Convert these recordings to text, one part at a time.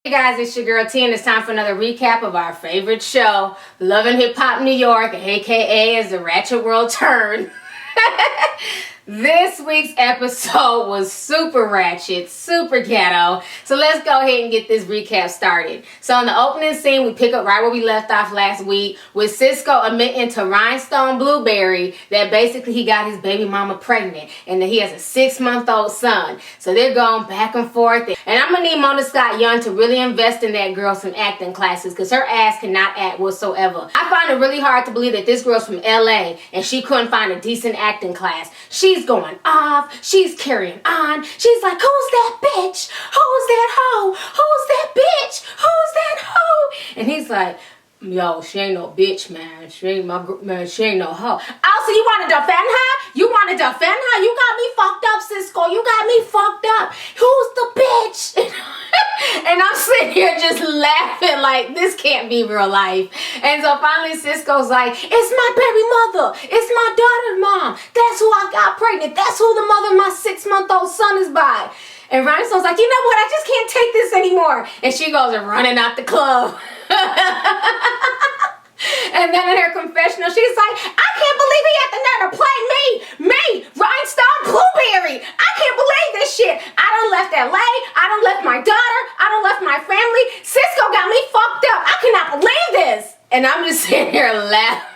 Hey guys, it's your girl T, and it's time for another recap of our favorite show, Love and Hip Hop New York, aka as the Ratchet World Turned. This week's episode was super ratchet, super ghetto. So let's go ahead and get this recap started. So in the opening scene, we pick up right where we left off last week with Cisco admitting to Rhinestone Blueberry that basically he got his baby mama pregnant and that he has a 6-month-old son. So they're going back and forth. And I'm going to need Mona Scott Young to really invest in that girl some acting classes because her ass cannot act whatsoever. I find it really hard to believe that this girl's from LA and she couldn't find a decent acting class. She's going off. She's carrying on. She's like, who's that bitch? Who's that hoe? Who's that bitch? Who's that hoe? And he's like, yo, she ain't no bitch, man. She ain't she ain't no hoe. Also, you want to defend her? You want to defend her? You got me fucked up, Cisco. You got me fucked up. Who's the bitch? And I'm sitting here just laughing like this can't be real life. And so finally Cisco's like, it's my baby mother. It's my daughter's mom. That's who I got pregnant. That's who the mother of my 6-month-old son is by. And Rhinestone's like, you know what? I just can't take this anymore. And she goes running out the club. And then in her confessional, she's like, I can't believe he had the nerve to play me, Rhinestone Blueberry. I can't believe this shit. I done left LA. I done left my daughter. I done left my family. Cisco got me fucked up. I cannot believe this. And I'm just sitting here laughing.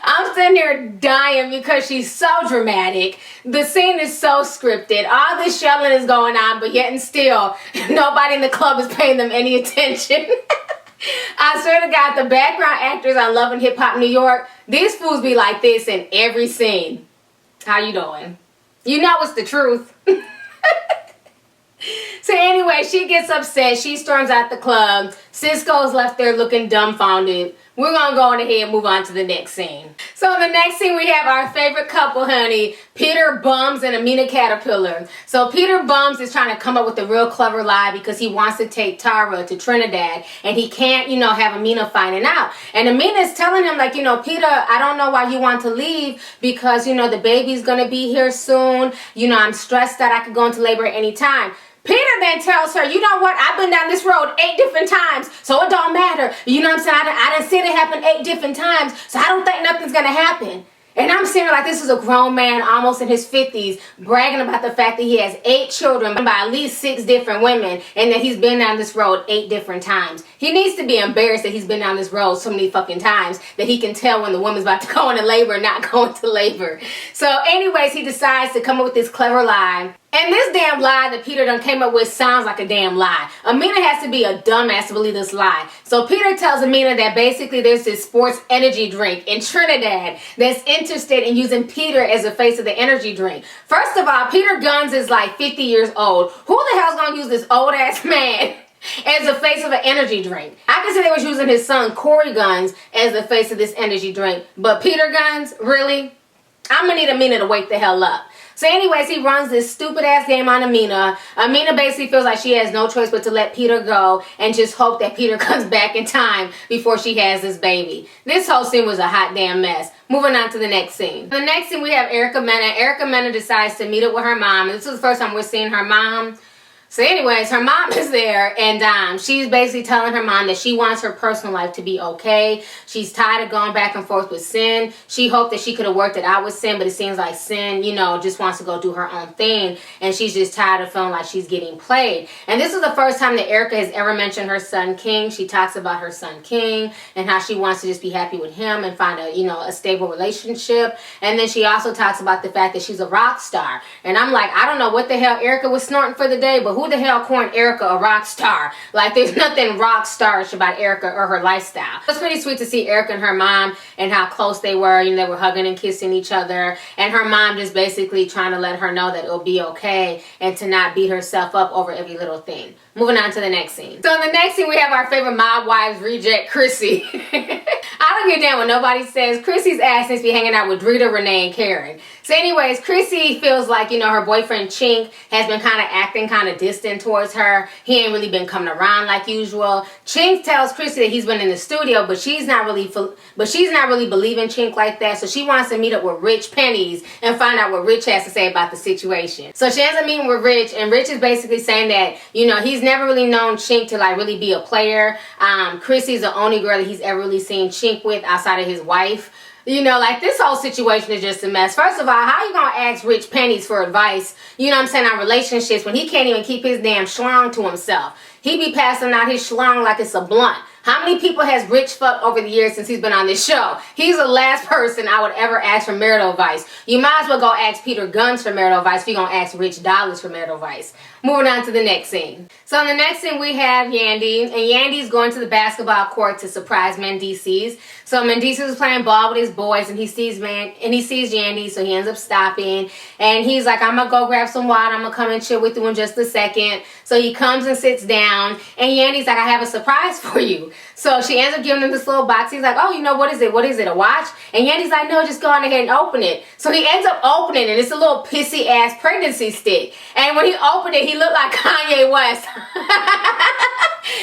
I'm sitting here dying because she's so dramatic. The scene is so scripted. All this yelling is going on, but yet and still, nobody in the club is paying them any attention. I swear to God, the background actors on Love and Hip Hop New York, these fools be like this in every scene. How you doing? You know it's the truth. So anyway, she gets upset. She storms out the club. Cisco's left there looking dumbfounded. We're going to go on ahead and move on to the next scene. So in the next scene, we have our favorite couple, honey, Peter Bums and Amina Caterpillar. So Peter Bums is trying to come up with a real clever lie because he wants to take Tarra to Trinidad and he can't, have Amina finding out. And Amina is telling him like, Peter, I don't know why you want to leave because, the baby's going to be here soon. I'm stressed that I could go into labor at any time. Peter then tells her, you know what, I've been down this road 8 different times, so it don't matter. You know what I'm saying? I done seen it happen 8 different times, so I don't think nothing's going to happen. And I'm sitting like this is a grown man almost in his 50s bragging about the fact that he has 8 children by at least 6 different women and that he's been down this road 8 different times. He needs to be embarrassed that he's been down this road so many fucking times that he can tell when the woman's about to go into labor or not go into labor. So anyways, he decides to come up with this clever lie. And this damn lie that Peter done came up with sounds like a damn lie. Amina has to be a dumbass to believe this lie. So Peter tells Amina that basically there's this sports energy drink in Trinidad that's interested in using Peter as the face of the energy drink. First of all, Peter Guns is like 50 years old. Who the hell's gonna use this old ass man as the face of an energy drink? I can say they was using his son Corey Guns as the face of this energy drink. But Peter Guns, really? I'm gonna need Amina to wake the hell up. So anyways, he runs this stupid ass game on Amina. Amina basically feels like she has no choice but to let Peter go and just hope that Peter comes back in time before she has this baby. This whole scene was a hot damn mess. Moving on to the next scene. The next scene we have Erica Mena. Erica Mena decides to meet up with her mom. And this is the first time we're seeing her mom. So anyways, her mom is there and she's basically telling her mom that she wants her personal life to be okay. She's tired of going back and forth with Sin. She hoped that she could have worked it out with Sin, but it seems like Sin, just wants to go do her own thing. And she's just tired of feeling like she's getting played. And this is the first time that Erica has ever mentioned her son King. She talks about her son King and how she wants to just be happy with him and find a stable relationship. And then she also talks about the fact that she's a rock star. And I'm like, I don't know what the hell Erica was snorting for the day, but who the hell coined Erica a rock star? Like, there's nothing rock starish about Erica or her lifestyle. It's pretty sweet to see Erica and her mom and how close they were. They were hugging and kissing each other. And her mom just basically trying to let her know that it'll be okay and to not beat herself up over every little thing. Moving on to the next scene. So in the next scene, we have our favorite Mob Wives reject, Chrissy. I don't give a damn what nobody says. Chrissy's ass needs to be hanging out with Drita, Renee, and Karen. So anyways, Chrissy feels like, her boyfriend Chink has been kind of acting kind of distant towards her. He ain't really been coming around like usual. Chink tells Chrissy that he's been in the studio, but she's not really believing Chink like that. So she wants to meet up with Rich Pennies and find out what Rich has to say about the situation. So she ends up meeting with Rich, and Rich is basically saying that, you know, he's never really known Chink to like really be a player. Chrissy's the only girl that he's ever really seen Chink with outside of his wife. You know, like, this whole situation is just a mess. First of all, how you gonna ask Rich Pennies for advice, you know what I'm saying, on relationships when he can't even keep his damn schlong to himself? He be passing out his schlong like it's a blunt. How many people has Rich fucked over the years since he's been on this show? He's the last person I would ever ask for marital advice. You might as well go ask Peter Guns for marital advice if you're gonna ask Rich Dollars for marital advice. Moving on to the next scene. So in the next scene we have Yandy, and Yandy's going to the basketball court to surprise Mendices. So Mendices is playing ball with his boys, and he sees Yandy, so he ends up stopping, and he's like, I'm gonna go grab some water, I'm gonna come and chill with you in just a second. So he comes and sits down, and Yandy's like, I have a surprise for you. So she ends up giving him this little box. He's like, oh, you know, what is it? What is it, a watch? And Yandy's like, no, just go on ahead and open it. So he ends up opening it, and it's a little pissy ass pregnancy stick. And when he opened it, he looked like Kanye West.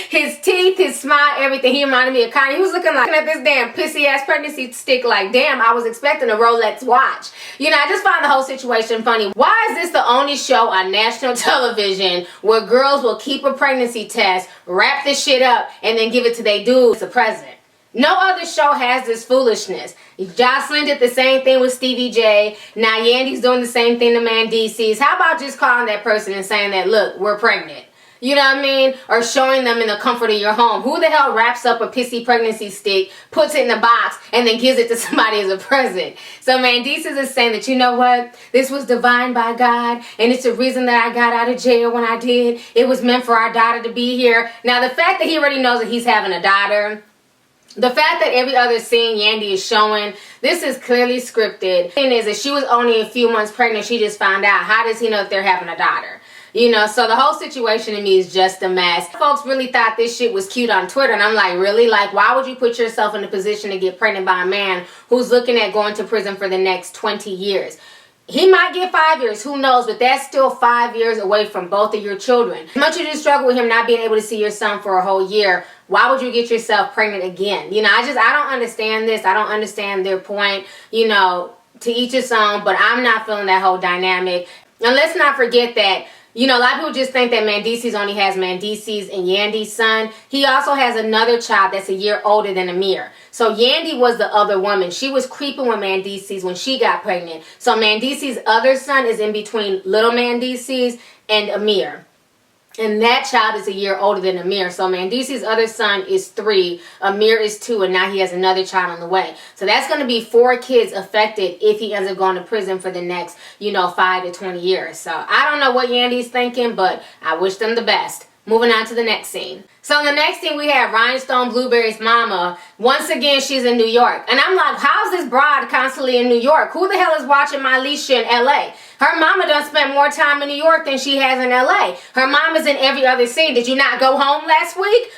His teeth, his smile, everything. He reminded me of Kanye. He was looking at this damn pissy ass pregnancy stick like, damn, I was expecting a Rolex watch. You know, I just find the whole situation funny. Why is this the only show on national television where girls will keep a pregnancy test, wrap this shit up, and then give it to their dude as a present? No other show has this foolishness. Jocelyn did the same thing with Stevie J. Now Yandy's doing the same thing to Mendices. How about just calling that person and saying that, look, we're pregnant? You know what I mean? Or showing them in the comfort of your home. Who the hell wraps up a pissy pregnancy stick, puts it in a box, and then gives it to somebody as a present? So Mendices is saying that, you know what? This was divine by God, and it's the reason that I got out of jail when I did. It was meant for our daughter to be here. Now, the fact that he already knows that he's having a daughter, the fact that every other scene Yandy is showing, this is clearly scripted. The thing is that she was only a few months pregnant. She just found out. How does he know that they're having a daughter? You know, so the whole situation to me is just a mess. Folks really thought this shit was cute on Twitter, and I'm like, really? Like, why would you put yourself in a position to get pregnant by a man who's looking at going to prison for the next 20 years? He might get 5 years, who knows, but that's still 5 years away from both of your children. As much as you struggle with him not being able to see your son for a whole year, why would you get yourself pregnant again? You know, I don't understand this. I don't understand their point. You know, to each his own, but I'm not feeling that whole dynamic. And let's not forget that, you know, a lot of people just think that Mendices only has Mendices and Yandy's son. He also has another child that's a year older than Amir. So Yandy was the other woman. She was creeping with Mendices when she got pregnant. So Mendices' other son is in between little Mendices and Amir. And that child is a year older than Amir. So Mendices' other son is 3, Amir is 2, and now he has another child on the way. So that's going to be 4 kids affected if he ends up going to prison for the next, you know, 5 to 20 years. So I don't know what Yandy's thinking, but I wish them the best. Moving on to the next scene. So in the next scene, we have Rhinestone Blueberry's mama. Once again, she's in New York. And I'm like, how's this broad constantly in New York? Who the hell is watching my Alicia in LA? Her mama done spent more time in New York than she has in LA. Her mama's in every other scene. Did you not go home last week?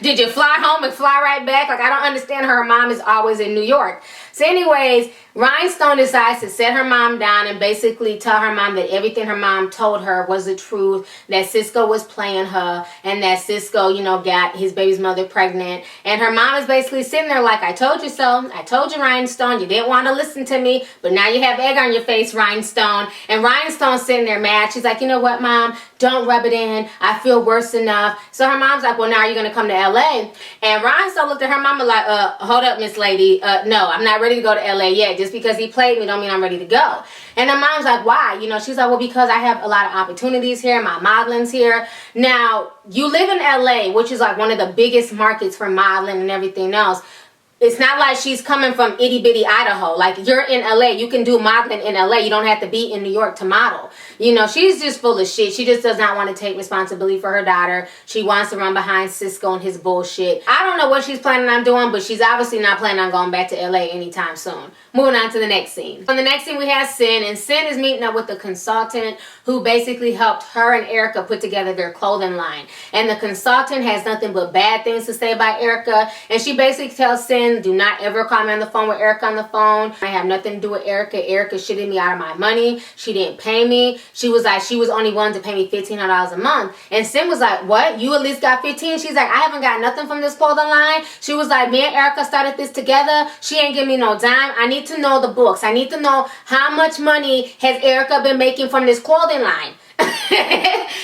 Did you fly home and fly right back? Like, I don't understand her mom is always in New York. So anyways, Rhinestone decides to set her mom down and basically tell her mom that everything her mom told her was the truth, that Cisco was playing her, and that Cisco, you know, got his baby's mother pregnant. And her mom is basically sitting there like, I told you so. I told you, Rhinestone. You didn't want to listen to me, but now you have egg on your face, Rhinestone. And Rhinestone's sitting there mad. She's like, you know what, Mom? Don't rub it in. I feel worse enough. So her mom's like, well, now you're going to come to LA. And Rhinestone looked at her mama like, hold up, Miss Lady. No, I'm not ready to go to LA yet. Just because he played me don't mean I'm ready to go. And her mom's like, why? You know, she's like, well, because I have a lot of opportunities here. My modeling's here. Now, you live in LA, which is like one of the biggest markets for modeling and everything else. It's not like she's coming from itty bitty Idaho. Like, you're in LA. You can do modeling in LA. You don't have to be in New York to model. You know, she's just full of shit. She just does not want to take responsibility for her daughter. She wants to run behind Cisco and his bullshit. I don't know what she's planning on doing, but she's obviously not planning on going back to LA anytime soon. Moving on to the next scene. On the next scene, we have Sin, and Sin is meeting up with the consultant who basically helped her and Erica put together their clothing line. And the consultant has nothing but bad things to say about Erica, and she basically tells Sin Sin, do not ever call me on the phone with Erica on the phone. I have nothing to do with Erica. Erica shitted me out of my money. She didn't pay me. She was like, she was only willing to pay me $1,500 a month. And Sin was like, what? You at least got 15? She's like, I haven't got nothing from this clothing line. She was like, me and Erica started this together. She ain't give me no dime. I need to know the books. I need to know how much money has Erica been making from this clothing line.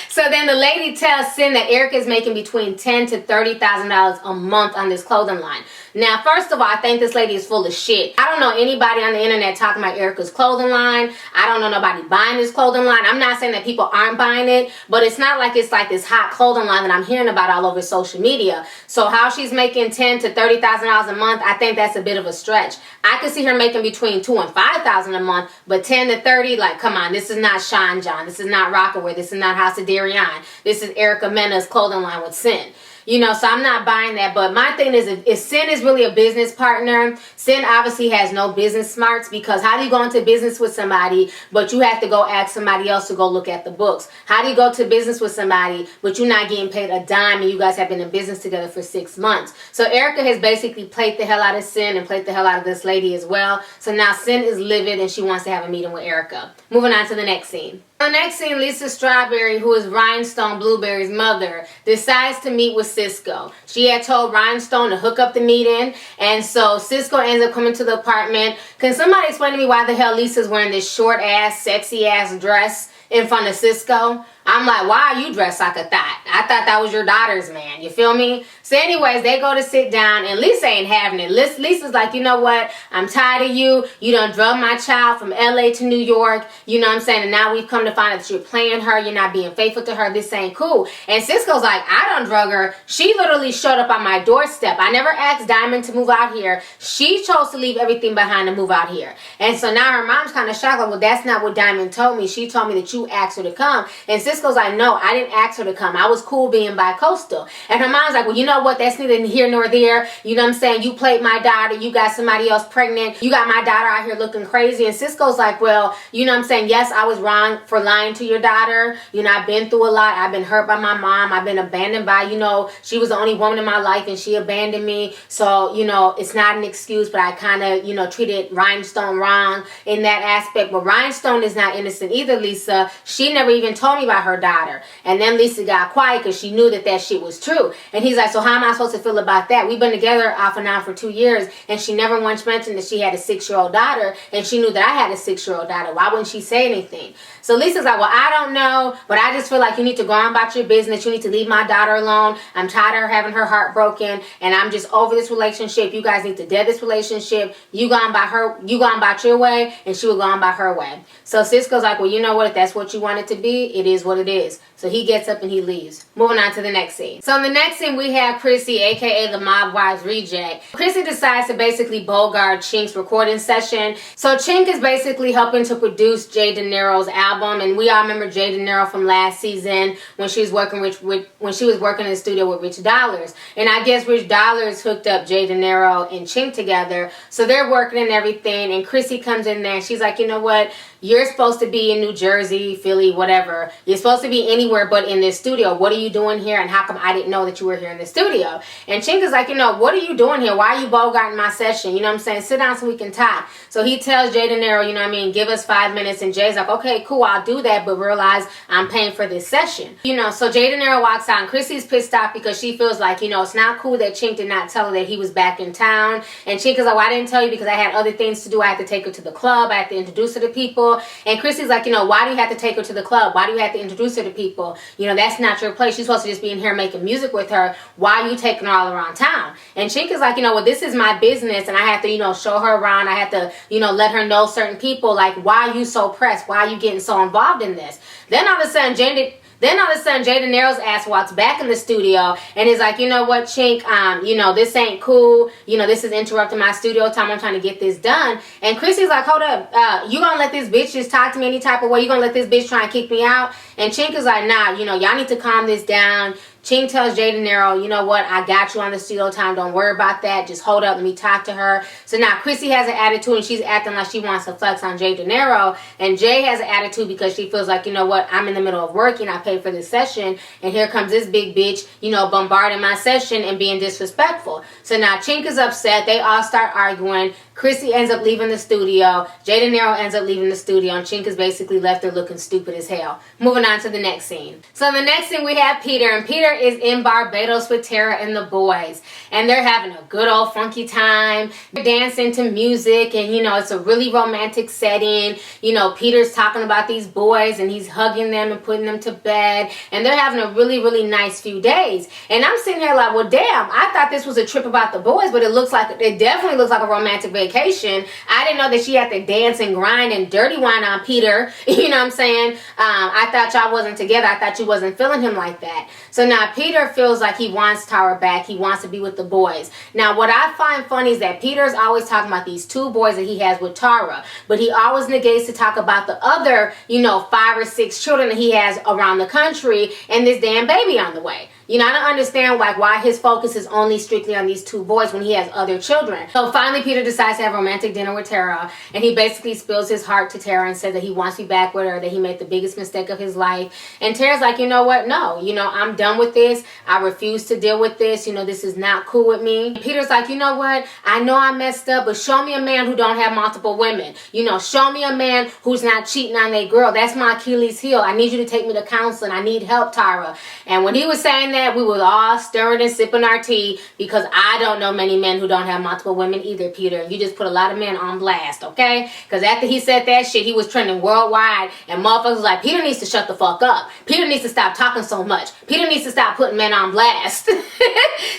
So then the lady tells Sin that Erica is making between $10,000 to $30,000 a month on this clothing line. Now, first of all, I think this lady is full of shit. I don't know anybody on the internet talking about Erica's clothing line. I don't know nobody buying this clothing line. I'm not saying that people aren't buying it, but it's not like it's like this hot clothing line that I'm hearing about all over social media. So how she's making $10,000 to $30,000 a month, I think that's a bit of a stretch. I could see her making between $2,000 and $5,000 a month, but 10 to 30, like, come on, this is not Sean John. This is not Rockaway. This is not House of Darion. This is Erica Mena's clothing line with Sin. You know, so I'm not buying that. But my thing is, if Sin is really a business partner, Sin obviously has no business smarts, because how do you go into business with somebody, but you have to go ask somebody else to go look at the books? How do you go to business with somebody, but you're not getting paid a dime and you guys have been in business together for 6 months? So Erica has basically played the hell out of Sin and played the hell out of this lady as well. So now Sin is livid and she wants to have a meeting with Erica. Moving on to the next scene. The next scene, Lisa Strawberry, who is Rhinestone Blueberry's mother, decides to meet with Cisco. She had told Rhinestone to hook up the meeting, and so Cisco ends up coming to the apartment. Can somebody explain to me why the hell Lisa's wearing this short-ass, sexy-ass dress in front of Cisco? I'm like, why are you dressed like a thot? I thought that was your daughter's man. You feel me? So anyways, they go to sit down, and Lisa ain't having it. Lisa's like, you know what? I'm tired of you. You done drug my child from LA to New York. You know what I'm saying? And now we've come to find out that you're playing her. You're not being faithful to her. This ain't cool. And Cisco's like, I done drug her. She literally showed up on my doorstep. I never asked Diamond to move out here. She chose to leave everything behind to move out here. And so now her mom's kind of shocked. Like, well, that's not what Diamond told me. She told me that you asked her to come. And Cisco's like, no, I didn't ask her to come. I was cool being bi-coastal. And her mom's like, well, you know what? That's neither here nor there. You know what I'm saying? You played my daughter. You got somebody else pregnant. You got my daughter out here looking crazy. And Cisco's like, well, you know what I'm saying? Yes, I was wrong for lying to your daughter. You know, I've been through a lot. I've been hurt by my mom. I've been abandoned by, you know, she was the only woman in my life and she abandoned me. So, you know, it's not an excuse, but I kind of, you know, treated Rhinestone wrong in that aspect. But Rhinestone is not innocent either, Lisa. She never even told me about her daughter. And then Lisa got quiet because she knew that that shit was true. And he's like, so how am I supposed to feel about that? We've been together off and on for 2 years, and she never once mentioned that she had a 6-year-old daughter, and she knew that I had a 6-year-old daughter. Why wouldn't she say anything? So Lisa's like, well, I don't know, but I just feel like you need to go on about your business. You need to leave my daughter alone. I'm tired of her having her heart broken, and I'm just over this relationship. You guys need to dead this relationship. You go on about your way, and she will go on by her way. So Cisco's like, well, you know what? If that's what you want it to be, it is what it is. So he gets up and he leaves. Moving on to the next scene. So in the next scene, we have Chrissy, aka the Mob Wives Reject. Chrissy decides to basically bogart Chink's recording session. So Chink is basically helping to produce Jay De Niro's album, and we all remember Jay De Niro from last season when she was working when she was working in the studio with Rich Dollars. And I guess Rich Dollars hooked up Jay De Niro and Chink together. So they're working and everything, and Chrissy comes in there and she's like, you know what? You're supposed to be in New Jersey, Philly, whatever. You're supposed to be anywhere but in this studio. What are you doing here? And how come I didn't know that you were here in the studio? And Chink is like, you know, what are you doing here? Why are you bogarting my session? You know what I'm saying? Sit down so we can talk. So he tells Jay De Niro, you know what I mean, give us 5 minutes. And Jay's like, okay, cool, I'll do that, but realize I'm paying for this session. You know, so Jay De Niro walks out, and Chrissy's pissed off because she feels like, you know, it's not cool that Chink did not tell her that he was back in town. And Chink is like, well, I didn't tell you because I had other things to do. I had to take her to the club. I had to introduce her to people. And Chrissy's like, you know, why do you have to take her to the club? Why do you have to introduce her to people? You know, that's not your place. She's supposed to just be in here making music with her. Why are you taking her all around town? And Chink is like, you know, well, this is my business, and I have to, you know, show her around. I have to, you know, let her know certain people. Like, why are you so pressed? Why are you getting so involved in this? Then all of a sudden, Jay De Niro's ass walks back in the studio and is like, you know what, Chink, you know, this ain't cool. You know, this is interrupting my studio time. I'm trying to get this done. And Chrissy's like, hold up, you gonna let this bitch just talk to me any type of way? You gonna let this bitch try and kick me out? And Chink is like, nah, you know, y'all need to calm this down. Chink tells Jay De Niro, you know what, I got you on the studio time, don't worry about that, just hold up, let me talk to her. So now Chrissy has an attitude and she's acting like she wants to flex on Jay De Niro, and Jay has an attitude because she feels like, you know what, I'm in the middle of working, I paid for this session, and here comes this big bitch, you know, bombarding my session and being disrespectful. So now Chink is upset, they all start arguing. Chrissy ends up leaving the studio. Jay De Niro ends up leaving the studio, and Chink is basically left there looking stupid as hell. Moving on to the next scene. So the next scene we have Peter, and Peter is in Barbados with Tarra and the boys, and they're having a good old funky time. They're dancing to music, and you know, it's a really romantic setting. You know, Peter's talking about these boys, and he's hugging them and putting them to bed, and they're having a really, really nice few days. And I'm sitting here like, well, damn, I thought this was a trip about the boys, but it definitely looks like a romantic vacation. I didn't know that she had to dance and grind and dirty wine on Peter. You know what I'm saying? I thought y'all wasn't together. I thought you wasn't feeling him like that. So now Peter feels like he wants Tarra back. He wants to be with the boys. Now what I find funny is that Peter's always talking about these 2 boys that he has with Tarra, but he always negates to talk about the other, you know, 5 or 6 children that he has around the country and this damn baby on the way. You know, I don't understand like why his focus is only strictly on these 2 boys when he has other children. So finally Peter decides to have a romantic dinner with Tarra, and he basically spills his heart to Tarra and says that he wants to be back with her, that he made the biggest mistake of his life. And Tarra's like, you know what, no, you know, I'm done with this. I refuse to deal with this. You know, this is not cool with me. Peter's like, you know what, I know I messed up, but show me a man who don't have multiple women. You know, show me a man who's not cheating on their girl. That's my Achilles heel. I need you to take me to counseling. I need help, Tarra. And when he was saying that, we were all stirring and sipping our tea, because I don't know many men who don't have multiple women either, Peter. You just put a lot of men on blast, okay? Because after he said that shit, he was trending worldwide, and motherfuckers was like, Peter needs to shut the fuck up. Peter needs to stop talking so much. Peter needs to stop putting men on blast.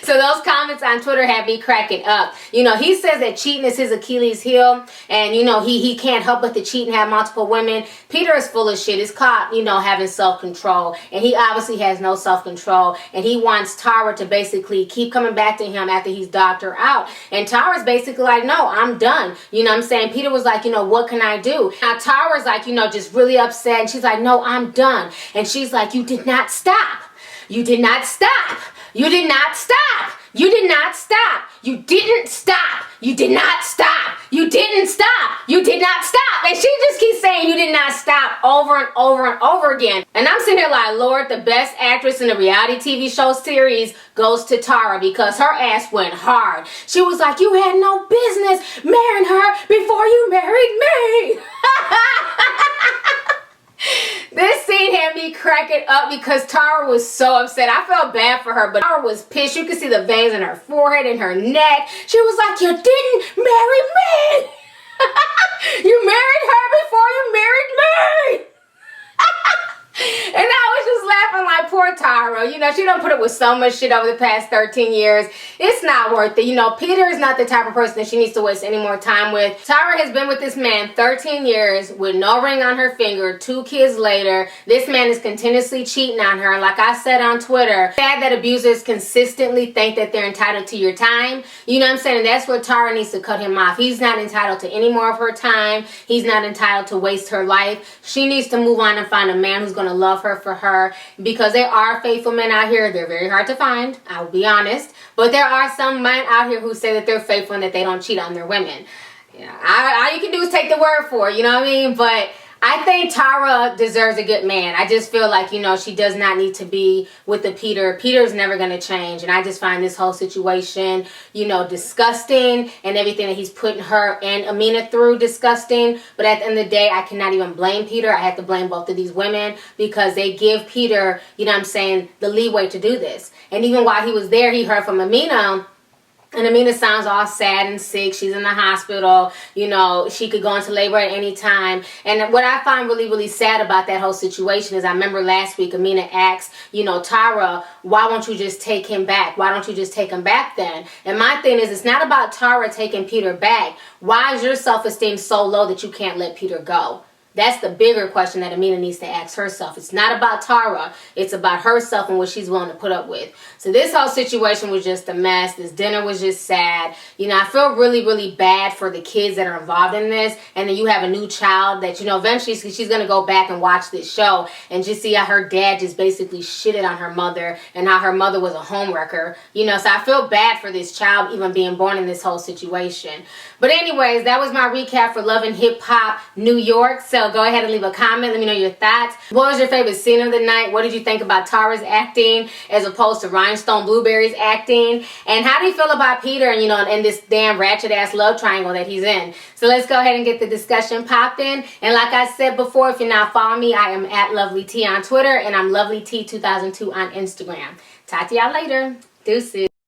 So those comments on Twitter had me cracking up. You know, he says that cheating is his Achilles heel, and you know, he can't help but to cheat and have multiple women. Peter is full of shit. He's caught, you know, having self-control, and he obviously has no self-control, and he wants Tarra to basically keep coming back to him after he's dogged her out. And Tara's basically like, no, I'm done. You know what I'm saying? Peter was like, you know, what can I do? Now Tara's like, you know, just really upset, and she's like, no, I'm done. And she's like, you did not stop. You did not stop. You did not stop. You did not stop. You didn't stop. You did not stop. You didn't stop. You did not stop. And she just keeps saying you did not stop over and over and over again. And I'm sitting here like, Lord, the best actress in the reality TV show series goes to Tarra, because her ass went hard. She was like, you had no business marrying her before you married me. This scene had me cracking up because Tarra was so upset. I felt bad for her, but Tarra was pissed. You could see the veins in her forehead and her neck. She was like, you didn't marry me. You married her before you married me. And I was just laughing like, poor Tarra. You know, she done put up with so much shit over the past 13 years. It's not worth it. You know, Peter is not the type of person that she needs to waste any more time with. Tarra has been with this man 13 years with no ring on her finger, 2 kids later. This man is continuously cheating on her. And like I said on Twitter, sad that abusers consistently think that they're entitled to your time. You know what I'm saying? And that's where Tarra needs to cut him off. He's not entitled to any more of her time. He's not entitled to waste her life. She needs to move on and find a man who's going to love her for her, because there are faithful men out here. They're very hard to find, I'll be honest, but there are some men out here who say that they're faithful and that they don't cheat on their women. You know, all you can do is take the word for it, you know what I mean? But I think Tarra deserves a good man. I just feel like, you know, she does not need to be with the Peter. Peter's never going to change. And I just find this whole situation, you know, disgusting, and everything that he's putting her and Amina through disgusting. But at the end of the day, I cannot even blame Peter. I have to blame both of these women, because they give Peter, you know what I'm saying, the leeway to do this. And even while he was there, he heard from Amina. And Amina sounds all sad and sick. She's in the hospital. You know, she could go into labor at any time. And what I find really, really sad about that whole situation is, I remember last week Amina asked, you know, Tarra, why won't you just take him back? Why don't you just take him back then? And my thing is, it's not about Tarra taking Peter back. Why is your self-esteem so low that you can't let Peter go? That's the bigger question that Amina needs to ask herself. It's not about Tarra. It's about herself and what she's willing to put up with. So this whole situation was just a mess. This dinner was just sad. You know, I feel really, really bad for the kids that are involved in this. And then you have a new child that, you know, eventually she's going to go back and watch this show and just see how her dad just basically shitted on her mother and how her mother was a homewrecker. You know, so I feel bad for this child even being born in this whole situation. But anyways, that was my recap for Love and Hip Hop New York. So go ahead and leave a comment. Let me know your thoughts. What was your favorite scene of the night? What did you think about Tarra's acting as opposed to Rhinestone Blueberry's acting? And how do you feel about Peter and, you know, and this damn ratchet ass love triangle that he's in? So let's go ahead and get the discussion popping. And like I said before, if you're not following me, I am at LovelyT on Twitter and I'm LovelyT2002 on Instagram. Talk to y'all later. Deuces.